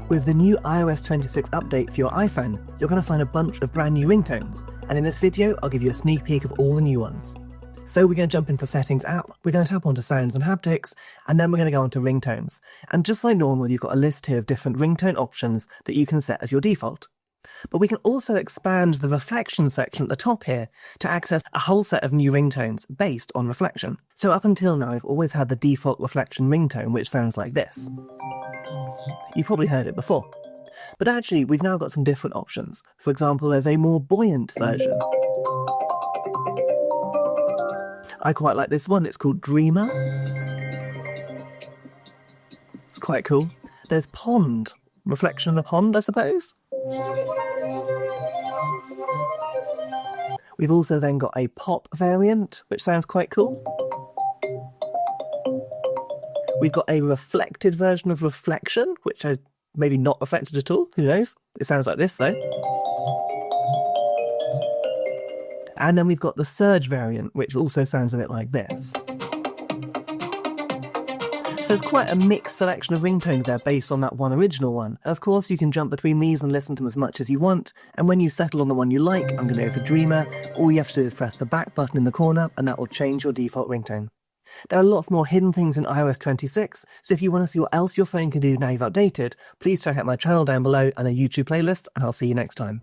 With the new iOS 26 update for your iPhone, you're going to find a bunch of brand new ringtones, and in this video I'll give you a sneak peek of all the new ones. So we're going to jump into the Settings app, we're going to tap onto Sounds and Haptics, and then we're going to go onto Ringtones. And just like normal, you've got a list here of different ringtone options that you can set as your default. But we can also expand the reflection section at the top here to access a whole set of new ringtones based on reflection. So up until now, I've always had the default reflection ringtone, which sounds like this. You've probably heard it before. But actually, we've now got some different options. For example, there's a more buoyant version. I quite like this one, it's called Dreamer. It's quite cool. There's Pond. Reflection of a pond, I suppose? We've also then got a pop variant, which sounds quite cool. We've got a reflected version of reflection, which is maybe not reflected at all, who knows? It sounds like this though. And then we've got the surge variant, which also sounds a bit like this. So there's quite a mixed selection of ringtones there based on that one original one. Of course, you can jump between these and listen to them as much as you want, and when you settle on the one you like, I'm going to go for Dreamer, all you have to do is press the back button in the corner and that will change your default ringtone. There are lots more hidden things in iOS 26, so if you want to see what else your phone can do now you've updated, please check out my channel down below and a YouTube playlist, and I'll see you next time.